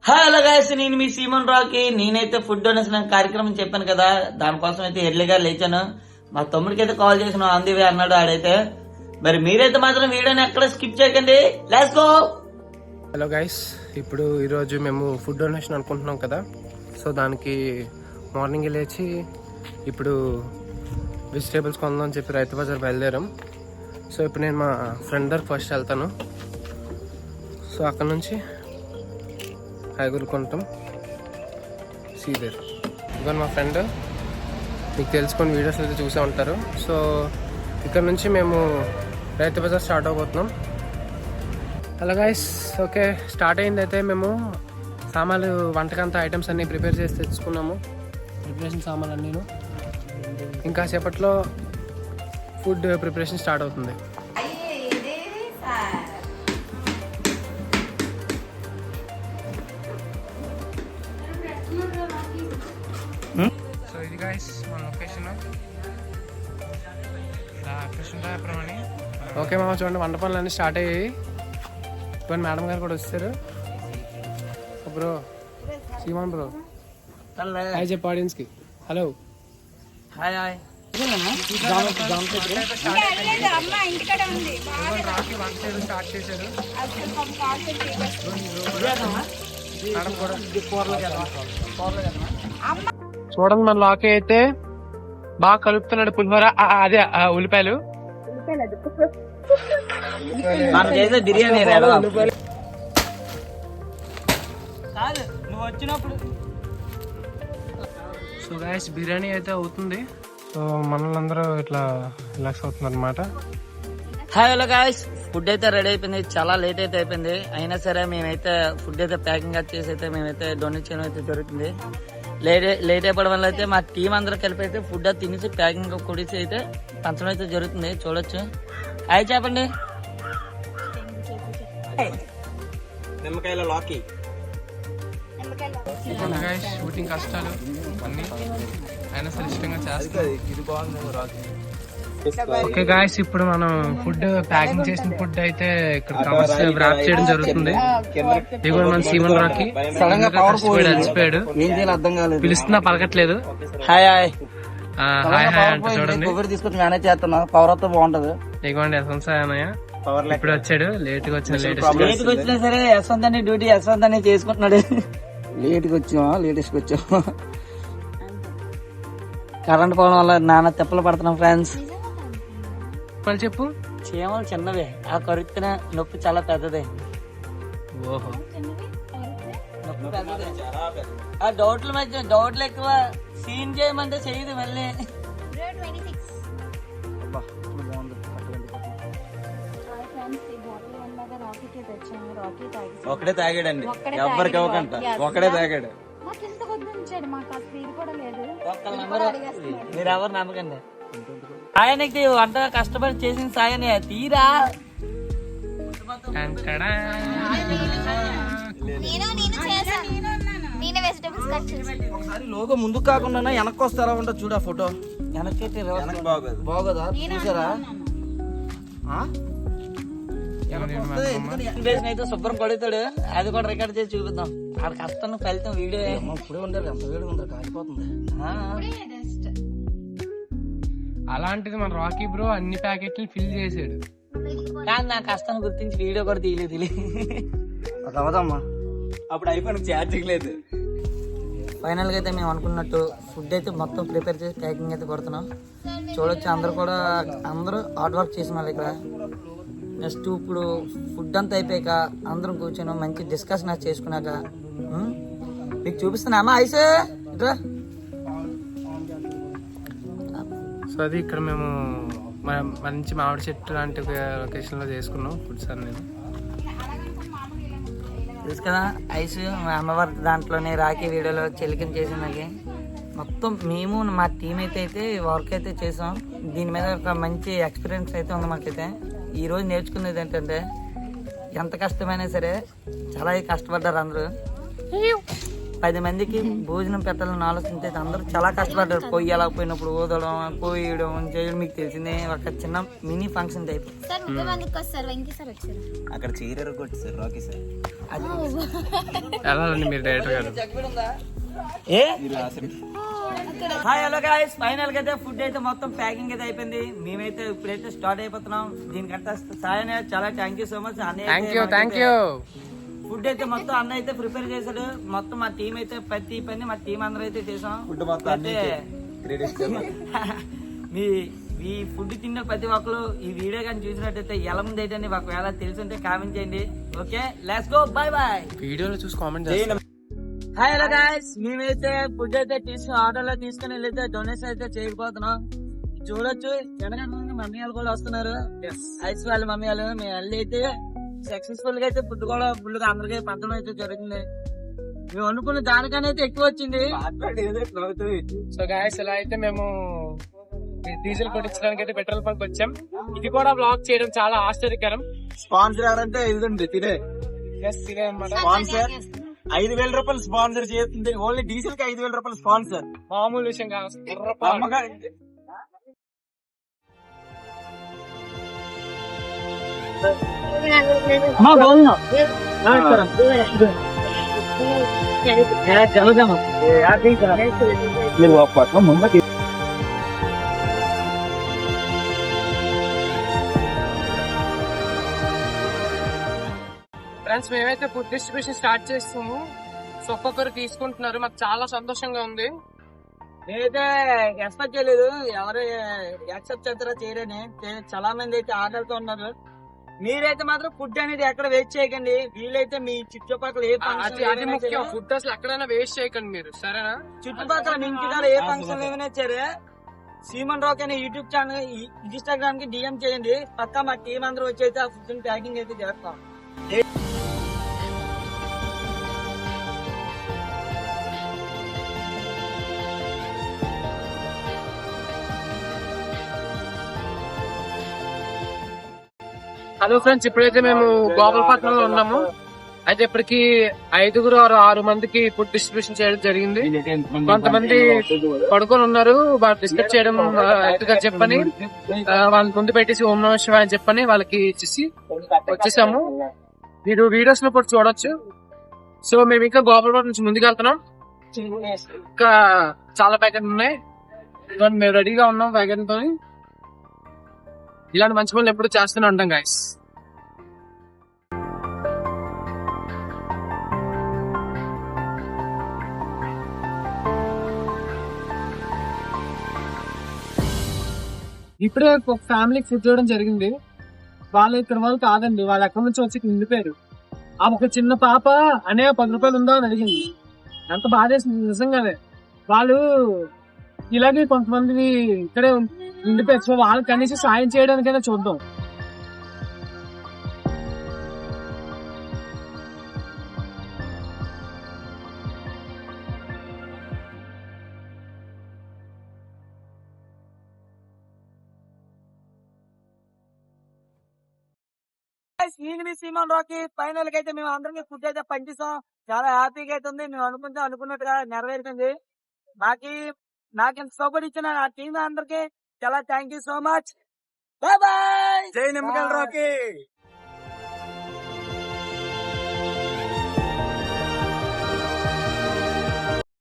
Hello guys, నేను మీ semen రాకి. నేనైతే food donation కార్యక్రమం చెప్పాను కదా, దానికోసం అయితే ఎర్లీగా లేచాను. మా తమ్ముడికి అయితే కాల్ చేసిన అందివే అన్నాడు ఆడైతే. మరి మీరైతే మాత్రం వీడియోని ఎక్కడ స్కిప్ చేయకండి. Let's go. హలో గైస్, ఇప్పుడు ఈరోజు మేము ఫుడ్ డొనేషన్ అనుకుంటున్నాం కదా. సో దానికి మార్నింగ్ లేచి ఇప్పుడు వెజిటేబుల్స్ కొందాం అని చెప్పి రైతు బజార్ బయలుదేరాం. సో ఇప్పుడు నేను మా ఫ్రెండ్ దగ్గర ఫస్ట్ వెళ్తాను. సో అక్కడ నుంచి కాయగూరలు కొంటాం. సీదేర్ ఇవన్నీ మా ఫ్రెండ్, మీకు తెలుసుకొని వీడియోస్ అయితే చూసే ఉంటారు. సో ఇక్కడ నుంచి మేము రైతు బజార్ స్టార్ట్ అవబోతున్నాం. హలో గైస్, ఓకే స్టార్ట్ అయింది. అయితే మేము సామాన్లు వంటకంతా ఐటమ్స్ అన్నీ ప్రిపేర్ చేసి తెచ్చుకున్నాము. ప్రిపరేషన్ సామాన్లు అన్నీ ఇంకా సేపట్లో ఫుడ్ ప్రిపరేషన్ స్టార్ట్ అవుతుంది. సో ఇది గైస్ మన లొకేషన్ కృష్ణరాయపురం అని. ఓకే మామ, చూడండి వంట పనులు అన్నీ స్టార్ట్ అయ్యాయి. ఇప్పుడు మేడం గారు కూడా వచ్చారు. బ్రో సీమాన్ బ్రో హాయ్ చెప్పు ఆడియన్స్ కి. Hello hi hi. స్టార్ట్ చేశారు. చూడండి మన లాకే అయితే బాగా కలుపుతున్నాడు పులిహోర. అదే ఉల్లిపాయలు బిర్యానీ నువ్వు వచ్చినప్పుడు. సో గైస్ బిర్యానీ అయితే అవుతుంది. సో మనలందరూ ఇట్లా రిలాక్స్ అవుతున్నారు అనమాట. హాయ్ హలో గాయ్స్, ఫుడ్ అయితే రెడీ అయిపోయింది. చాలా లేట్ అయితే అయిపోయింది. అయినా సరే మేమైతే ఫుడ్ అయితే ప్యాకింగ్ చేసి అయితే మేమైతే డొనేట్ చేయడం అయితే జరుగుతుంది. లేట్ అయిపోవడం వల్ల అయితే మా టీం అందరూ కలిపి అయితే ఫుడ్ అది తినేసి ప్యాకింగ్ కొడిసి అయితే పంచడం అయితే జరుగుతుంది. చూడొచ్చు. హాయ్ చెప్పండి. నిమ్మకాయల లాకీ. షూటింగ్ కష్టాలు అన్ని అయినా సరే ఇష్టంగా చేస్తారు. ఓకే గాయస్, ఇప్పుడు మనం ఫుడ్ ప్యాకింగ్ చేసిన ఫుడ్ అయితే ఇక్కడ కవర్స్ ర్యాప్ చేయడం జరుగుతుంది. ఇది కూడా మన సీమన్ రాకి అలసిపోయాడు. పిలుస్తున్నా పలకట్లేదు. హాయ్ హాయ్ హాయ్ హాయ్ అంటే చూడండి. తీసుకొచ్చి మేనేజ్ చేస్తున్నా. పవర్ తో బాగుంటది. ఇదిగోండి యశ్వంత్ అన్నయ్య ఇప్పుడు వచ్చాడు. లేట్ గా వచ్చిన లేట్ గా వచ్చినా సరే యశ్వంత్ అని డ్యూటీ యశ్వంత్ అని చేసుకుంటున్నాడు. లేట్ గా లేటెస్ట్ వచ్చావా. కరెంట్ పోవడం వల్ల నాన్న తెప్పలు పడుతున్నాం ఫ్రెండ్స్. చెప్పు. చీమలు చిన్నవే, ఆ కరుక్కున నొప్పి చాలా పెద్దదే. ఓహో, నొప్పి పెద్దదే. ఆ డౌట్ల మధ్య డౌట్లు ఎక్కువ. సీన్ చేయమంటే చేయదు మళ్ళీ. ఒకడే తాగాడండి, ఎవరికి ఇవ్వకంట. ఒకడే తాగాడు. మీరు ఎవరు నమ్మకండి. ఆయనకి వంట కష్టపడి చేసిన సాయని తీరా. ఒకసారి లోగో ముందుకు కాకుండా వెనక్కి వస్తే ఎలా ఉంటుంది చూడ ఫోటో. వెనక్కి బాగోదా చూసారా. అయితే శుభ్రం పడుతాడు. అది కూడా రికార్డ్ చేసి చూపిద్దాం. ఆడ కష్టం ఫలితం వీడియో ఇప్పుడే ఉండరు. ఎంత వేడి ఉందరు, కాలిపోతుంది. అలాంటిది మన రాకీ బ్రో అన్ని ప్యాకెట్లు ఫిల్ చేసాడు. కానీ నా కష్టాన్ని గుర్తించి వీడియో కూడా తీయలేదు. అవదమ్మా, అప్పుడు అయిపోయిన ఛార్జింగ్ లేదు. ఫైనల్ గా అయితే మేము అనుకున్నట్టు ఫుడ్ అయితే మొత్తం ప్రిపేర్ చేసి ప్యాకింగ్ అయితే కొడుతున్నాం. చూడొచ్చు అందరూ హార్డ్ వర్క్ చేసిన వాళ్ళు ఇక్కడ. నెక్స్ట్ ఇప్పుడు ఫుడ్ అంతా అయిపోయాక అందరం కూర్చొని మంచి డిస్కషన్ చేసుకున్నాక మీకు చూపిస్తున్నామా ఐస్ ఇట్లా. సో అది ఇక్కడ మేము మంచి మామిడి చెట్టు లాంటి లొకేషన్ లో చేసుకున్నాం ఫుడ్స్ అన్ని. తెలుసు కదా ఐస్ మా అమ్మవారి దాంట్లోనే రాఖీ వీడియోలో చెలికని చేసినకి మొత్తం మేము మా టీం అయితే వర్క్ అయితే చేసాం. దీని మీద ఒక మంచి ఎక్స్పీరియన్స్ అయితే ఉంది మాకైతే. ఈ రోజు నేర్చుకునేది ఏంటంటే ఎంత కష్టమైనా సరే చాలా కష్టపడ్డారు అందరూ. 10 మందికి భోజనం పెట్టాలని ఆలోచించి అయితే అందరూ చాలా కష్టపడ్డారు. పొయ్యి ఎలా పోయినప్పుడు ఊదడం, పోయడం చేయడం మీకు తెలిసిందే. ఒక చిన్న మినీ ఫంక్షన్ టైప్. అక్కడ చీర కొట్టి సార్ రాకీ సార్ ఎలా అండి మీరు డైరెక్టర్ గారు? హాయ్ హలో గైస్, ఫైనల్ గా అయితే ఫుడ్ అయితే మొత్తం ప్యాకింగ్ అయితే అయిపోయింది. మేమైతే ఇప్పుడైతే స్టార్ట్ అయిపోతున్నాం. దీనికంటే సాయి చాలా thank you so much. Thank you. Food అయితే మొత్తం అన్న అయితే ప్రిపేర్ చేశాడు. మొత్తం మా టీం అయితే ప్రతి పని మా టీం అందరూ అయితే చేసాం. ఫుడ్ మొత్తం మీ ఈ ఫుడ్ తిన్న ప్రతి ఒక్కరు ఈ వీడియో కానీ చూసినట్టయితే ఎలా ఉంది ఏంటని ఒకవేళ తెలుసుంటే కామెంట్ చేయండి. Okay, let's go, by by. వీడియోలో చూసి కామెంట్ చేయండి. హాయ్ హలో గైస్, మేమైతే ఫుడ్ అయితే తీసుకుని ఆర్డర్ తీసుకుని వెళ్ళైతే డొనేషన్ అయితే చేయకపోతున్నాం. చూడొచ్చు వెనక మమ్మీ వాళ్ళు కూడా వస్తున్నారు. ఐస్ వాళ్ళ మమ్మీ వాళ్ళు మేము వెళ్ళి అయితే సక్సెస్ఫుల్ గా అయితే ఫుడ్ కూడా ఫుల్ గా అందరికీ పంచడం అయితే జరుగుతుంది. మేము అనుకున్న దానికన్నా అయితే ఎక్కువ వచ్చింది. సో గాయస్, ఇలా అయితే మేము డీజిల్ కొట్టించడానికి అయితే పెట్రోల్ బంక్ వచ్చాం. ఇది కూడా బ్లాగ్ చేయడం చాలా ఆశ్చర్యకరం. స్పాన్సర్ ఎవరంటే ఇదండి తినే తినే అన్నమాట. స్పాన్సర్ 5,000 రూపాయలు స్పాన్సర్ చేస్తుంది. ఓన్లీ డీజిల్ కి 5,000 రూపాయలు స్పాన్సర్. మామూలు విషయం కాదు. ఫ్రెండ్స్, మేమైతే ఫుడ్ డిస్ట్రిబ్యూషన్ స్టార్ట్ చేస్తాము. సో ఒక్కొక్కరు తీసుకుంటున్నారు. మాకు చాలా సంతోషంగా ఉంది. నేనైతే ఎక్స్పెక్ట్ చేయలేదు ఎవరు యాక్సెప్ట్ చేస్తారో చేయరని. చాలా మంది అయితే ఆర్డర్తో ఉన్నారు. మీరైతే మాత్రం ఫుడ్ అనేది ఎక్కడ వేస్ట్ చేయకండి. వీలైతే మీ చుట్టుపక్కల ఏ అది ముఖ్యం. ఫుడ్ అసలు ఎక్కడైనా వేస్ట్ చేయకండి మీరు, సరేనా? చుట్టుపక్కల మీ ఇంటికాడ ఏ ఫంక్షన్ ఏమైనా సరే సీమన్ రాక్ అనే యూట్యూబ్ ఛానల్, ఇన్స్టాగ్రామ్ కి డిఎం చేయండి. పక్కా మా టీం అందరూ వచ్చి అయితే ఆ ఫుడ్ ప్యాకింగ్ అయితే చేస్తాం. హలో ఫ్రెండ్స్, ఇప్పుడైతే మేము గోపాలపట్నంలో ఉన్నాము. అయితే ఇప్పటికి 5 or 6 మందికి ఫుడ్ డిస్ట్రిబ్యూషన్ చేయడం జరిగింది. కొంతమంది పడుకొని ఉన్నారు. వాళ్ళు డిస్కస్ చేయడం ఎత్తుగా చెప్పని వాళ్ళ ముందు పెట్టేసి ఓం నమః శివాయ అని చెప్పని వాళ్ళకి ఇచ్చేసి వచ్చేసాము. మీరు వీడియోస్ లో కూడా చూడొచ్చు. సో మేము ఇంకా గోపాలపట్నం నుంచి ముందుకు వెళ్తున్నాం. ఇంకా చాలా ప్యాకెట్లు ఉన్నాయి. మేము రెడీగా ఉన్నాం ప్యాకెట్ తో. ఇలాంటి మంచి పనులు ఎప్పుడు చేస్తూనే ఉంటాం గైస్. ఇప్పుడే ఒక ఫ్యామిలీకి ఫుడ్ చేయడం జరిగింది. వాళ్ళు ఇక్కడ వాళ్ళు కాదండి, వాళ్ళు ఎక్కడి నుంచి వచ్చి ఉండిపోయారు. ఆ ఒక చిన్న పాప అనే 10 రూపాయలు ఉందా అని అడిగింది. ఎంత బాధేసింది నిజంగానే. వాళ్ళు ఇలాగే కొంతమంది ఇక్కడే ఉండిపోయారు. సో వాళ్ళకి కనీసం సాయం చేయడానికైనా చూద్దాం. నేను మీ సీమన్ రాకి ఫైనల్ గా అయితే మేము అందరికి ఫుడ్ అయితే పంచిస్తాం. చాలా హ్యాపీగా అయితే ఉంది. మేము అనుకున్నట్టుగా నెరవేరుతుంది. నాకు ఇంత సపోర్ట్ ఇచ్చిన ఆ టీం అందరికి చాలా thank you so much. Bye bye. జై నిమ్మకాయల రాకీ.